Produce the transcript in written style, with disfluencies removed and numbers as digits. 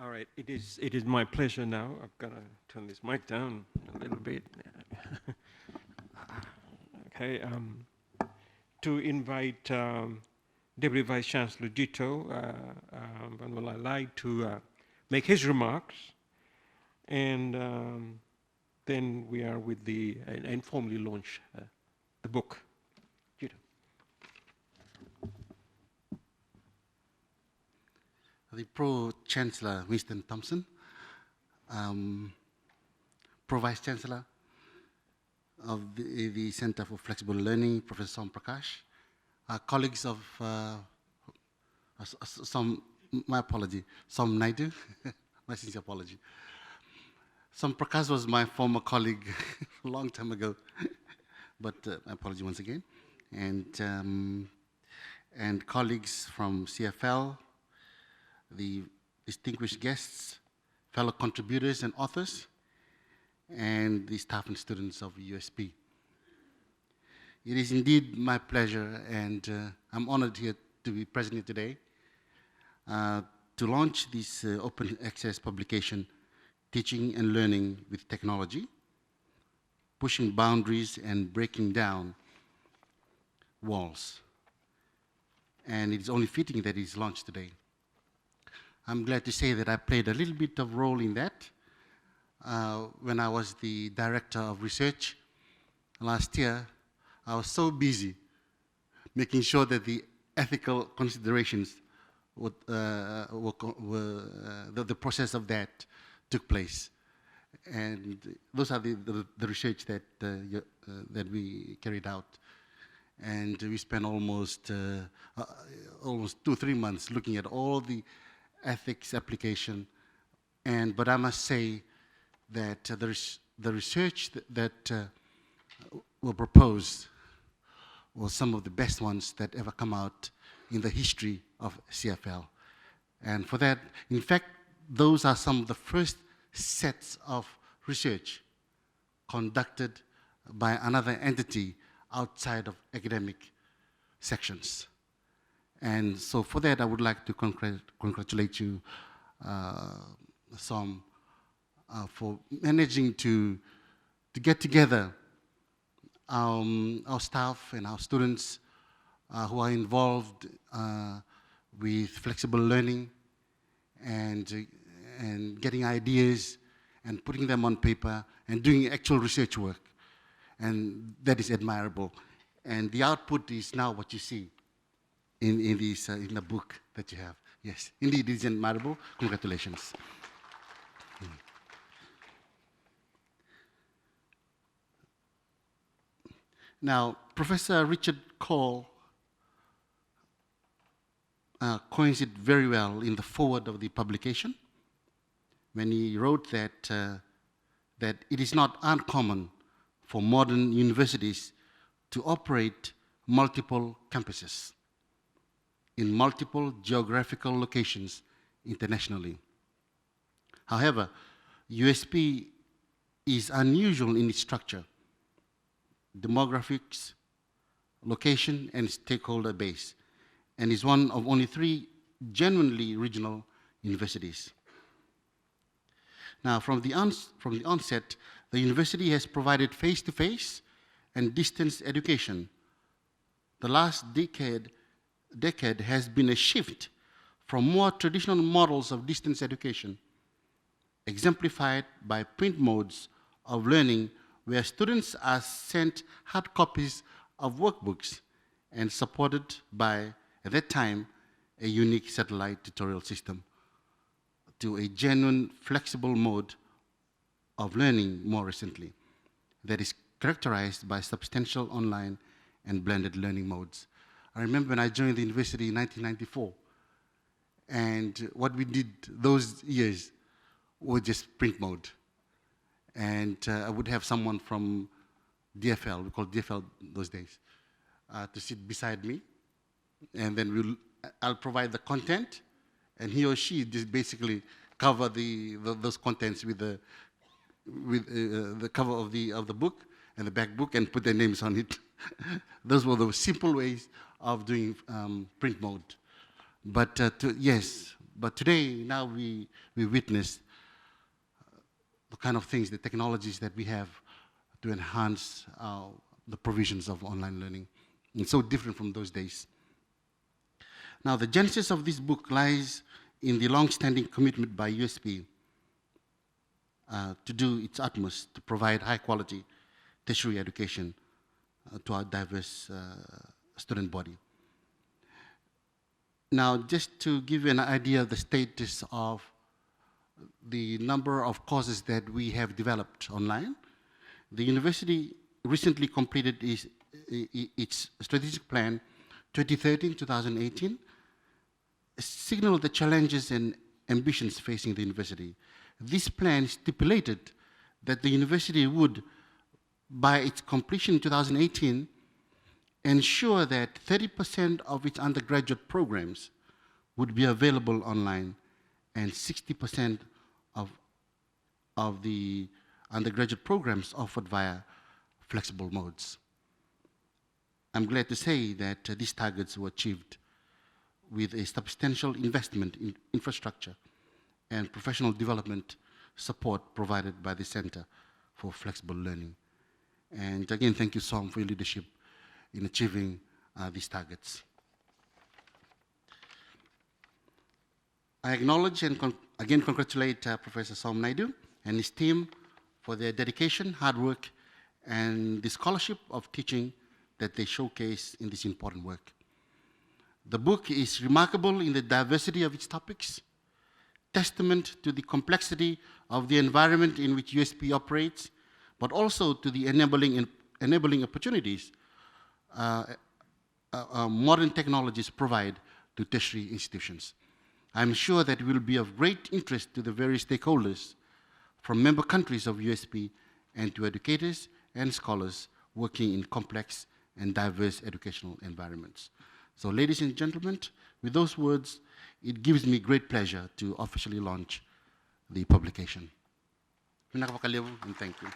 All right, it is my pleasure now. I've got to turn this mic down a little bit. Okay, to invite Deputy Vice Chancellor Jito Vanualailai to make his remarks, and then we are with the informally launch the book. Jito. The Pro-Chancellor Winston Thompson, Pro-Vice-Chancellor of the Center for Flexible Learning, Professor Som Prakash, colleagues of my apology, Som Naidu, my sincere apology. Som Prakash was my former colleague a long time ago, but my apology once again. And colleagues from CFL, the distinguished guests, fellow contributors and authors, and the staff and students of USP. It is indeed my pleasure, and I'm honored here to be present here today to launch this open access publication, Teaching and Learning with Technology, Pushing Boundaries and Breaking Down Walls. And it's only fitting that it's launched today. I'm glad to say that I played a little bit of role in that when I was the Director of Research last year. I was so busy making sure that the ethical considerations the process of that took place. And those are the research that, that we carried out. And we spent almost 2-3 months looking at all the ethics application. But I must say that the research that were proposed was some of the best ones that ever come out in the history of CFL. And for that, in fact, those are some of the first sets of research conducted by another entity outside of academic sections. And so for that, I would like to congratulate you, Som, for managing to get together our staff and our students who are involved with flexible learning and getting ideas and putting them on paper and doing actual research work. And that is admirable. And the output is now what you see in the book that you have. Yes, indeed, it is admirable. Congratulations. Now, Professor Richard Cole coins it very well in the foreword of the publication when he wrote that, that it is not uncommon for modern universities to operate multiple campuses in multiple geographical locations internationally. However, USP is unusual in its structure, demographics, location, and stakeholder base, and is one of only 3 genuinely regional universities. Now, from the onset, the university has provided face-to-face and distance education. The last decade has been a shift from more traditional models of distance education, exemplified by print modes of learning where students are sent hard copies of workbooks and supported by, at that time, a unique satellite tutorial system, to a genuine flexible mode of learning more recently that is characterized by substantial online and blended learning modes. I remember when I joined the university in 1994, and what we did those years was just print mode. And I would have someone from DFL, we called DFL those days, to sit beside me, and then I'll provide the content, and he or she just basically cover those contents with the cover of the book and the back book and put their names on it. Those were the simple ways of doing print mode. But yes, But today, now we witness the kind of things, the technologies that we have to enhance the provisions of online learning. It's so different from those days. Now, the genesis of this book lies in the long-standing commitment by USP to do its utmost to provide high-quality tertiary education to our diverse student body. Now, just to give you an idea of the status of the number of courses that we have developed online, the university recently completed its strategic plan 2013-2018, signaled the challenges and ambitions facing the university. This plan stipulated that the university would, by its completion in 2018, ensure that 30% of its undergraduate programs would be available online and 60% of the undergraduate programs offered via flexible modes. I'm glad to say that these targets were achieved with a substantial investment in infrastructure and professional development support provided by the Center for Flexible Learning. And again, thank you, Som, for your leadership in achieving these targets. I acknowledge and again congratulate Professor Som Naidu and his team for their dedication, hard work, and the scholarship of teaching that they showcase in this important work. The book is remarkable in the diversity of its topics, testament to the complexity of the environment in which USP operates, but also to the enabling opportunities modern technologies provide to tertiary institutions. I'm sure that it will be of great interest to the various stakeholders from member countries of USP and to educators and scholars working in complex and diverse educational environments. So ladies and gentlemen, with those words, it gives me great pleasure to officially launch the publication. And thank you.